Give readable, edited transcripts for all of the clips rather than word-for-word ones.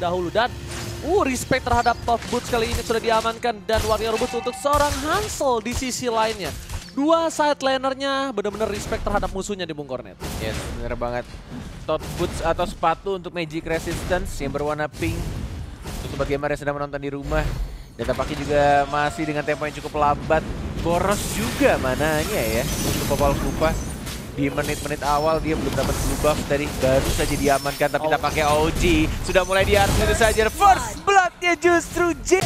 terlebih dahulu. Dan respect terhadap Top Boots kali ini sudah diamankan. Dan Warrior Boots untuk seorang Hansel di sisi lainnya. Dua side lanernya benar-benar respect terhadap musuhnya di Bung Kornet. Yes, bener banget. Top Boots atau sepatu untuk Magic Resistance yang berwarna pink. Untuk bagaimana yang sedang menonton di rumah. Dan tampaknya juga masih dengan tempo yang cukup lambat. Boros juga mananya ya untuk Popol Kupa. Di menit-menit awal dia belum dapat blue buff dari baru saja diamankan. Tapi tampaknya OG sudah mulai diarus itu saja. First blood-nya justru J.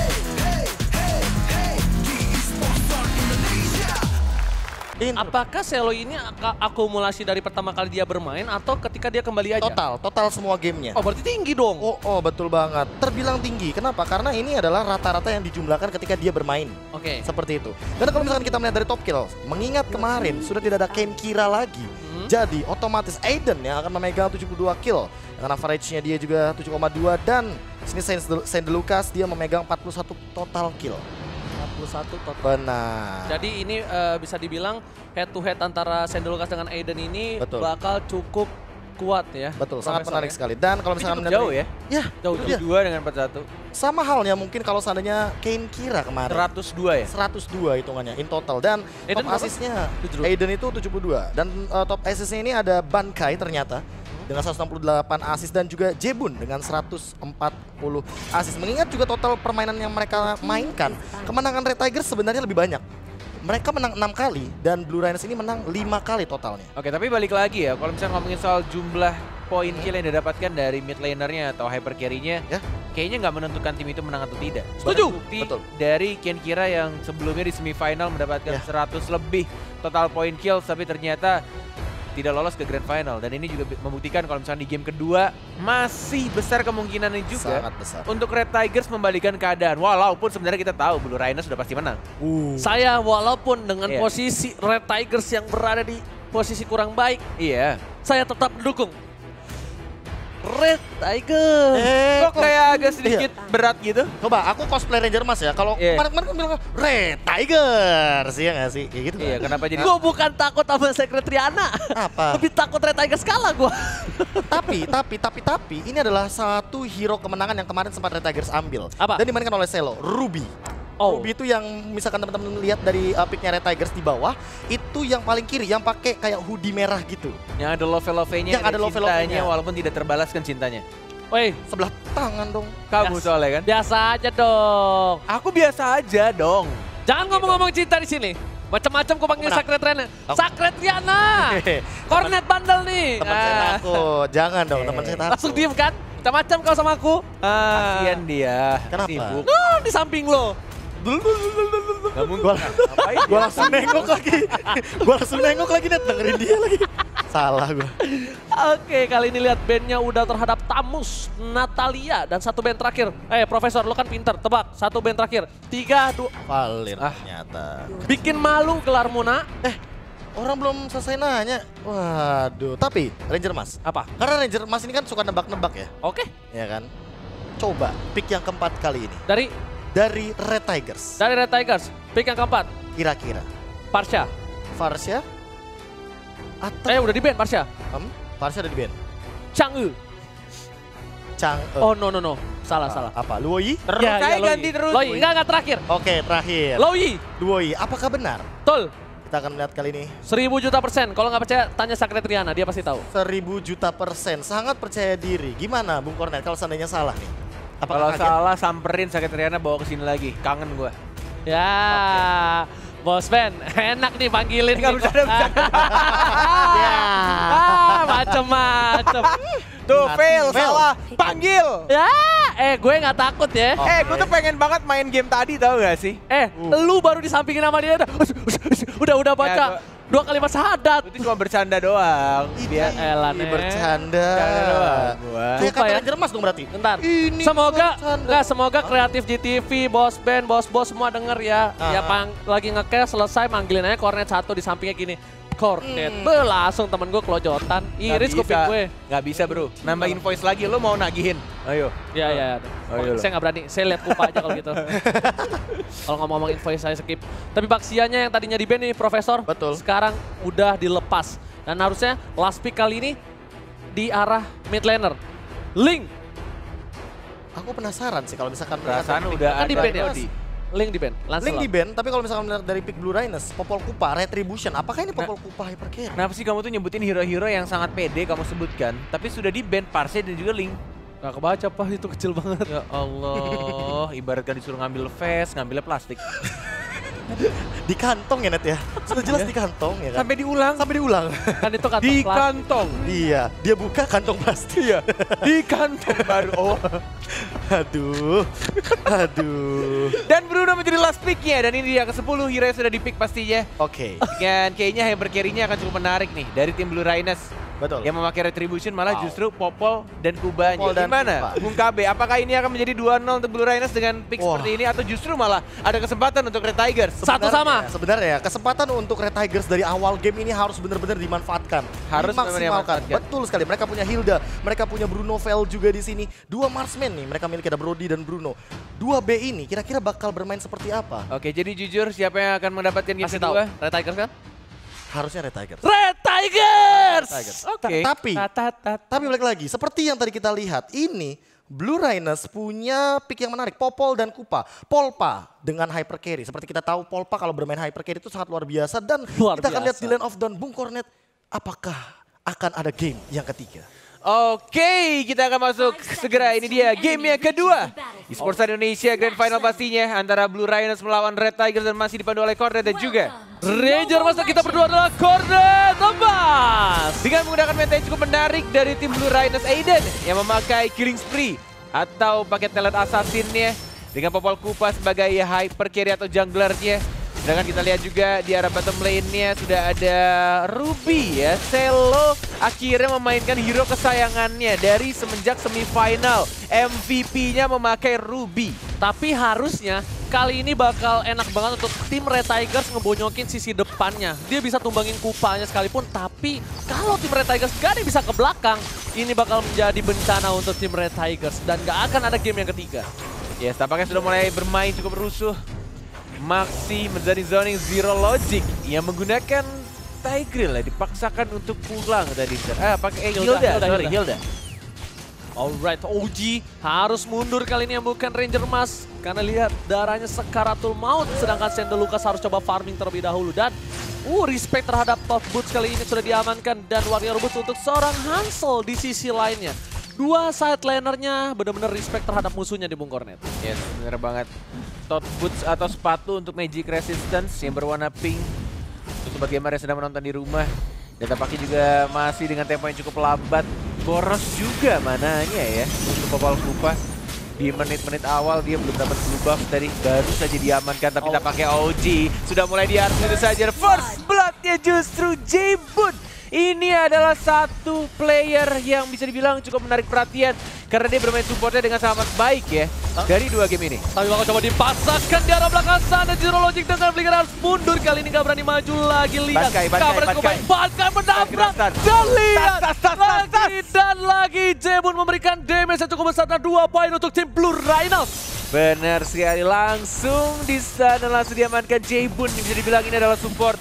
Apakah Selo ini akumulasi dari pertama kali dia bermain atau ketika dia kembali aja? Total semua gamenya. Oh berarti tinggi dong. Oh betul banget. Terbilang tinggi. Kenapa? Karena ini adalah rata-rata yang dijumlahkan ketika dia bermain. Oke. Seperti itu. Dan kalau misalkan kita melihat dari top kill, mengingat kemarin sudah tidak ada Ken Kira lagi. Jadi otomatis Aiden yang akan memegang 72 kill. Dengan average-nya dia juga 7,2 dan sini Saint Lucas dia memegang 41 total kill. 41 total. Benar. Jadi ini bisa dibilang head to head antara Saint Lucas dengan Aiden ini bakal cukup kuat ya. Betul, sangat menarik ya. sekali. Dan kalau misalkan jauh ya? Ya, jauh. 2 dengan 41. Sama halnya mungkin kalau seandainya Kane Kira kemarin. 102 ya? 102 hitungannya in total. Dan Aiden top assist-nya Aiden itu 72. Dan top assist-nya ini ada Bankai ternyata. Dengan 168 assist dan juga Jebun dengan 140 assist. Mengingat juga total permainan yang mereka mainkan, kemenangan Red Tigers sebenarnya lebih banyak. Mereka menang 6 kali dan Blue Rhinos ini menang 5 kali totalnya. Oke, tapi balik lagi ya, kalau misalnya ngomongin soal jumlah poin kill yang didapatkan dari mid lanernya atau hyper carry-nya, kayaknya nggak menentukan tim itu menang atau tidak. Setuju. Bukti dari Ken Kira yang sebelumnya di semifinal mendapatkan 100 lebih total poin kill, tapi ternyata tidak lolos ke Grand Final. Dan ini juga membuktikan kalau misalnya di game kedua masih besar kemungkinannya juga untuk Red Tigers membalikan keadaan. Walaupun sebenarnya kita tahu Blue Rhinos sudah pasti menang. Saya walaupun dengan posisi Red Tigers yang berada di posisi kurang baik, saya tetap mendukung Red Tigers. Kok kayak agak sedikit berat gitu? Coba aku cosplay Ranger Mas ya. Kalau kemarin kan bilang Red Tigers, iya nggak sih? Kayak gitu. Iya, kenapa jadi? Gue bukan takut sama Secret Rihanna. Apa? Lebih takut Red Tigers kalah gue. tapi ini adalah satu hero kemenangan yang kemarin sempat Red Tigers ambil. Apa? Dan dimainkan oleh Selo, Ruby. Ruby itu yang misalkan teman-teman lihat dari picknya Red Tigers di bawah, itu yang paling kiri yang pakai kayak hoodie merah gitu. Yang ada love-love-nya, yang ada love-love-nya walaupun tidak terbalaskan cintanya. Woi, sebelah tangan dong. Kamu soalnya kan? Biasa aja dong. Aku biasa aja dong. Jangan ngomong-ngomong cinta di sini. Macam-macam kau panggil Secret Rihanna. Secret Rihanna. Kornet bandel nih. Teman saya takut. Jangan dong, teman saya takut. Langsung diem kan? Macam-macam kau sama aku. Kasian dia. Kenapa? Sibuk. Di samping lo. Gue langsung nengok lagi. Gue langsung nengok lagi net, dengerin dia lagi. Salah gue. Oke, kali ini lihat bandnya udah terhadap Tamus, Natalia, dan satu band terakhir. Profesor, lo kan pinter, tebak. Satu band terakhir. 3, 2. Valir ternyata. Bikin malu gelar Muna. Orang belum selesai nanya. Waduh, tapi Ranger Mas. Apa? Karena Ranger Mas ini kan suka nebak-nebak ya. Oke. Ya kan? Coba pick yang keempat kali ini. Dari Red Tigers. Dari Red Tigers. Pick yang keempat. Kira-kira. Parsha. Farsha? Atau udah di ban Parsha. Farsha udah di ban. Chang'e. Oh no. Salah. Apa? Luoyi? Terus saya ganti terus. Loi, enggak terakhir. Oke, terakhir. Luoyi. Apakah benar? Betul. Kita akan lihat kali ini. 1000 juta %. Kalau nggak percaya, tanya Secret Rihanna, dia pasti tahu. 1000 juta %. Sangat percaya diri. Gimana Bung Kornet kalau seandainya salah nih? Kalau salah samperin Secret Rihanna bawa ke sini lagi. Kangen gua. Ya. Bos Ben, enak nih panggilin. Enggak bercanda. Macem-macem. Tuh, fail, salah. Panggil. Ya, gue nggak takut ya. Gue tuh pengen banget main game tadi, tau gak sih? Lu baru disampingin sama dia. Udah baca 2 kalimat syahadat. Itu cuma bercanda doang. Biar bercanda. Kayak kata Ranger Mas dong berarti. Bentar. Semoga kreatif GTV, bos band, bos-bos semua denger ya. Ya lagi nge-cast selesai manggilin aja Kornet 1 di sampingnya gini. Kornet, langsung temen gue kelojotan. Iris kuping gue. Gak bisa bro, nambah invoice lagi, lo mau nagihin? Ayo. Ya. Saya nggak berani, saya lihat kupa aja kalau gitu. Kalau ngomong invoice saya skip. Tapi Baxianya yang tadinya di ban nih Profesor, sekarang udah dilepas. Dan harusnya last pick kali ini di arah mid laner. Link. Aku penasaran sih kalau misalkan Perasaan udah Kan di ada ban ya? Rodi. Link di ban. Link di ban, tapi kalau misalkan melihat dari pick Blue Rhinos, Popol Kupa, Retribution, apakah ini Popol Kupa Hyper Carry? Kenapa sih kamu tuh nyebutin hero-hero yang sangat pede kamu sebutkan, tapi sudah di ban Parse dan juga Link? Gak kebaca Pak, itu kecil banget. Ya Allah, ibaratkan disuruh ngambil vest, ngambilnya plastik. Di kantong ya Net ya? Sudah jelas di kantong ya kan? Sampai diulang. Sampai diulang. Kan itu kantong Di plastik. kantong. Iya, dia buka kantong plastik. Iya, di kantong baru. Oh. Aduh, aduh. Dan Bruno menjadi last pick-nya, dan ini dia ke-10 hero yang sudah di-pick pastinya. Oke, Dan kayaknya Hyper Carry-nya akan cukup menarik nih dari tim Blue Rhinos. betul. Yang memakai Retribution malah Wow. justru Popol dan Kubanya. Popol dan Gimana, Kuba. Bung KB? Apakah ini akan menjadi 2-0 untuk Blue Rhinos dengan pick Wah. seperti ini, atau justru malah ada kesempatan untuk Red Tigers? Satu sama. Sebenarnya kesempatan untuk Red Tigers dari awal game ini harus benar-benar dimanfaatkan. Harus memang dimaksimalkan. dimanfaatkan. Betul sekali. Mereka punya Hilda, mereka punya Bruno Vel juga di sini. Dua marksman nih mereka miliki, ada Brody dan Bruno. 2B ini kira-kira bakal bermain seperti apa? Oke, jadi jujur siapa yang akan mendapatkan game Kasih tahu. kedua? Red Tigers kan? Harusnya Red Tigers. Red Tigers! Tigers. Oke. Tapi balik lagi, seperti yang tadi kita lihat, ini Blue Rhinos punya pick yang menarik, Popol dan Kupa. Polpa dengan Hyper Carry. Seperti kita tahu Polpa kalau bermain Hyper Carry itu sangat luar biasa. Dan Luar kita akan lihat biasa. di Land of Dawn, Bung Cornet, apakah akan ada game yang ketiga? Oke, kita akan masuk segera. Ini dia game yang kedua. Esports Indonesia Grand Final pastinya antara Blue Rhinos melawan Red Tigers, dan masih dipandu oleh Cornet dan juga Ranger masa kita berdua adalah Cornet Tebas. dengan menggunakan meta yang cukup menarik dari tim Blue Rhinos, Aiden yang memakai Killing Spree atau pakai talent assassinnya dengan Popol Kupa sebagai Hyper Carry atau junglernya. Sedangkan kita lihat juga di arah bottom lane-nya sudah ada Ruby ya. Selo akhirnya memainkan hero kesayangannya dari semenjak semifinal. MVP-nya memakai Ruby. Tapi harusnya kali ini bakal enak banget untuk tim Red Tigers ngebonyokin sisi depannya. Dia bisa tumbangin Kupanya sekalipun, tapi kalau tim Red Tigers gak ada yang bisa ke belakang, ini bakal menjadi bencana untuk tim Red Tigers dan gak akan ada game yang ketiga. Yes, tampaknya sudah mulai bermain cukup rusuh. Maxi menjadi zoning Zero Logic yang menggunakan Tigreal ya, dipaksakan untuk pulang tadi. Pakai Hilda. Alright, OG harus mundur kali ini yang bukan Ranger Emas. Karena lihat darahnya sekaratul maut, sedangkan Sandal Lucas harus coba farming terlebih dahulu. Dan respect terhadap top boots kali ini sudah diamankan. Dan Warrior Boots untuk seorang Hansel di sisi lainnya. Dua side lanernya benar-benar respect terhadap musuhnya di Bung Cornet. Yes, bener banget. Tot boots atau sepatu untuk Magic Resistance yang berwarna pink. Untuk bagi yang sedang menonton di rumah. Dan tampaknya juga masih dengan tempo yang cukup lambat. Boros juga mananya ya untuk Popol Kupa. Di menit-menit awal dia belum dapat blue buff tadi, baru saja diamankan, tapi kita pakai OG. Sudah mulai diarus itu saja. First blood-nya justru J-Boon. Ini adalah satu player yang bisa dibilang cukup menarik perhatian karena dia bermain supportnya dengan sangat baik ya dari dua game ini. Tapi bakal coba dipasangkan di arah belakang sana. Zero Logic dengan Flicker harus mundur. Kali ini gak berani maju lagi. Lihat Bankai menabrak. Dan lihat lagi dan lagi J-Boon memberikan damage yang cukup besar. Dan 2 poin untuk tim Blue Rhinos. Benar sekali, langsung di sana langsung diamankan J-Boon. Bisa dibilang ini adalah support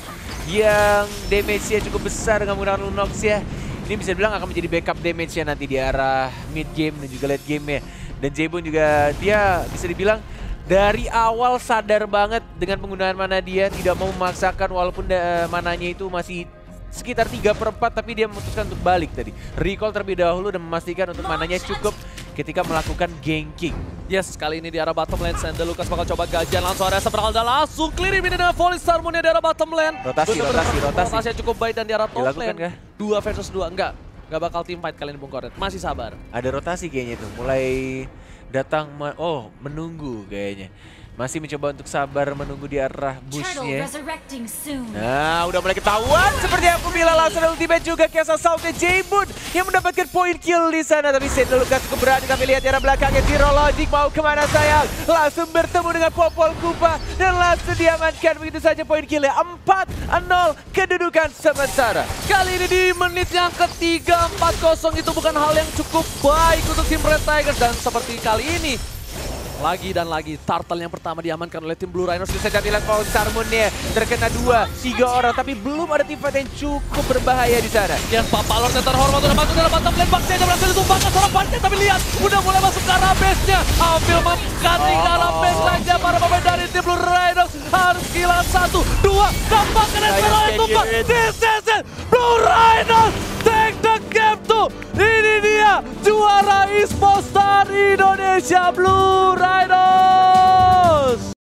yang damage-nya cukup besar dengan menggunakan Lunox ya. Ini bisa dibilang akan menjadi backup damage-nya nanti di arah mid game dan juga late game-nya. Dan J-Boon juga dia bisa dibilang dari awal sadar banget dengan penggunaan mana dia, tidak mau memaksakan walaupun mananya itu masih sekitar 3/4, tapi dia memutuskan untuk balik tadi. Recall terlebih dahulu dan memastikan untuk mananya cukup ketika melakukan ganking. Yes, kali ini di arah bottom lane Sandal Lucas bakal coba gajian langsung ada Seberalda langsung clear ini dengan volley Sarmonia di arah bottom lane. Rotasi. Rotasinya cukup baik dan di arah top Dilakukan lane. kah? 2 versus 2, enggak bakal team fight kali ini Bung Cornet. Masih sabar. Ada rotasi kayaknya tuh, mulai datang, menunggu kayaknya. Masih mencoba untuk sabar menunggu di arah bushnya. Nah, udah mulai ketahuan seperti yang aku bilang, langsung ultimate juga Kiasa Assault-nya J-Boon yang mendapatkan point kill di sana. Tapi Sandal Lucas cukup berani, tapi lihat di arah belakangnya Zero Logic mau kemana sayang. Langsung bertemu dengan Popol Kupa dan langsung diamankan begitu saja point killnya. 4-0 kedudukan sementara. Kali ini di menit yang ketiga 4-0 itu bukan hal yang cukup baik untuk tim Red Tigers. Dan seperti kali ini Lagi dan lagi, turtle yang pertama diamankan oleh tim Blue Rhinos. Bisa jadilah kalau Sarmunnya terkena 2-3 orang, tapi belum ada teamfight yang cukup berbahaya di sana. Yes, Pak Palor yang terhormat udah masuk dalam bottom lane. Bakti aja berhasil ditumbangkan seorang Bakti, tapi lihat udah mulai masuk ke arah base-nya. Ambil mengcutting ke arah base saja para pemain dari tim Blue Rhinos. Harus kehilangan 1, 2, dapatkan Espero yang tumbang. This is it, Blue Rhinos take the game tuh. Ini dia juara esports dari Indonesia, Blue Rhinos.